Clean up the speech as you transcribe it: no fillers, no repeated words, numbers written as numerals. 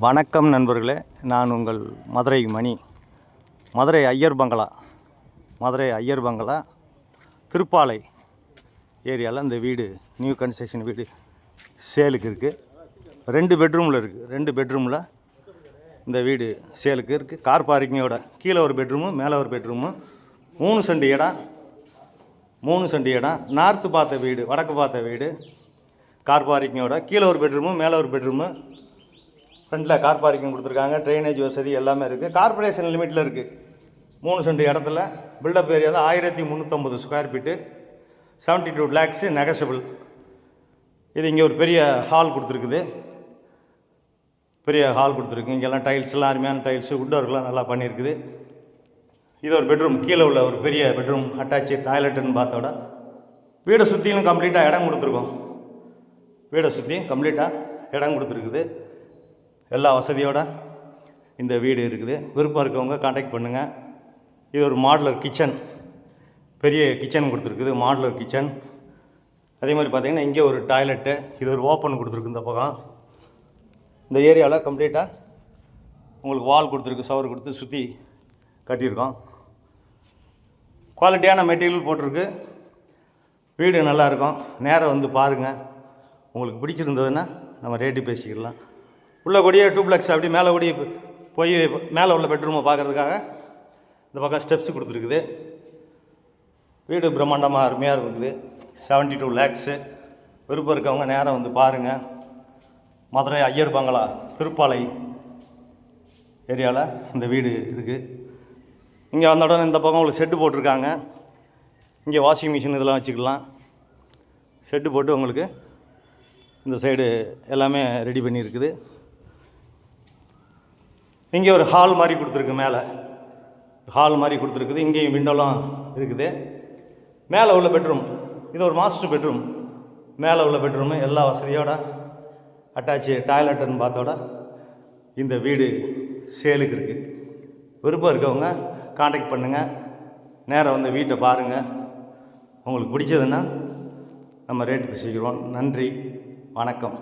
வணக்கம் நண்பர்களே, நான் உங்கள் மதுரை மணி. மதுரை ஐயர் பங்களா திருப்பாலை ஏரியாவில் இந்த வீடு நியூ கன்ஸ்ட்ரக்ஷன் வீடு சேலுக்கு இருக்குது. 2 பெட்ரூமில் இருக்குது. 2 பெட்ரூமில் இந்த வீடு சேலுக்கு இருக்குது. கார் பார்க்கிங்கோட கீழே ஒரு பெட்ரூமு, மேலே ஒரு பெட்ரூமு, 3 சென்ட் இடம். 3 சென்ட் இடம். நார்த்து பார்த்த வீடு, வடக்கு பார்த்த வீடு. கார் பார்க்கிங்கோட கீழே ஒரு பெட்ரூமு, மேலே ஒரு பெட்ரூமு. ஃப்ரண்டில் கார் பார்க்கிங் கொடுத்துருக்காங்க. ட்ரைனேஜ் வசதி எல்லாமே இருக்குது. கார்பரேஷன் லிமிட்டில் இருக்குது. 3 சென்ட் இடத்துல பில்டப் ஏரியா தான். 1350 ஸ்கொயர் ஃபீட்டு, 72 lakhs நெகஷபிள். இது இங்கே ஒரு பெரிய ஹால் கொடுத்துருக்குது. இங்கெல்லாம் டைல்ஸ்லாம் அருமையான டைல்ஸு, வுட் ஒர்க்லாம் நல்லா பண்ணியிருக்குது. இது ஒரு பெட்ரூம், கீழே உள்ள ஒரு பெரிய பெட்ரூம், அட்டாச்சு டாய்லெட்டுன்னு பார்த்தோட வீடை சுற்றிலும் கம்ப்ளீட்டாக இடம் கொடுத்துருக்குது. எல்லா வசதியோடு இந்த வீடு இருக்குது. விருப்பம் இருக்கவங்க காண்டாக்ட் பண்ணுங்கள். இது ஒரு மாடுலர் கிச்சன், பெரிய கிச்சன் கொடுத்துருக்குது, மாடுலர் கிச்சன். அதே மாதிரி பார்த்திங்கன்னா இங்கே ஒரு டாய்லெட்டு, இது ஒரு ஓப்பன் கொடுத்துருக்கு. இந்த பக்கம் இந்த ஏரியாவில் கம்ப்ளீட்டாக உங்களுக்கு வால் கொடுத்துருக்கு, சவர் கொடுத்து சுற்றி கட்டியிருக்கோம். குவாலிட்டியான மெட்டீரியல் போட்டிருக்கு. வீடு நல்லாயிருக்கும். நேரம் வந்து பாருங்கள். உங்களுக்கு பிடிச்சிருந்ததுன்னா நம்ம ரேட்டு பேசிக்கலாம். உள்ள கூடிய டூப்ளெக்ஸ் அப்படி மேலே கூடிய போய் மேலே உள்ள பெட்ரூமை பார்க்குறதுக்காக இந்த பக்கம் ஸ்டெப்ஸ் கொடுத்துருக்குது. வீடு பிரம்மாண்டமாக அருமையாக இருக்குது. 72 lakhs. விருப்பம் இருக்கவங்க நேரம் வந்து பாருங்கள். மதுரை ஐயர் பங்களா திருப்பாலை ஏரியாவில் இந்த வீடு இருக்குது. இங்கே வந்த உடனே இந்த பக்கம் உங்களுக்கு செட்டு போட்டிருக்காங்க. இங்கே வாஷிங் மிஷின் இதெல்லாம் வச்சுக்கலாம். செட்டு போட்டு உங்களுக்கு இந்த சைடு எல்லாமே ரெடி பண்ணியிருக்குது. இங்கே ஒரு ஹால் மாதிரி கொடுத்துருக்குது. இங்கேயும் விண்டோலாம் இருக்குது. மேலே உள்ள பெட்ரூம், இது ஒரு மாஸ்டர் பெட்ரூம். மேலே உள்ள பெட்ரூமு எல்லா வசதியோட அட்டாச்சு டாய்லெட்டுன்னு பார்த்தோட இந்த வீடு சேலுக்கு இருக்குது. விருப்பம் இருக்கவங்க காண்டாக்ட் பண்ணுங்கள். நேரம் வந்து வீட்டை பாருங்கள். உங்களுக்கு பிடிச்சதுன்னா நம்ம ரேட்டு பேசிக்கிறோம். நன்றி, வணக்கம்.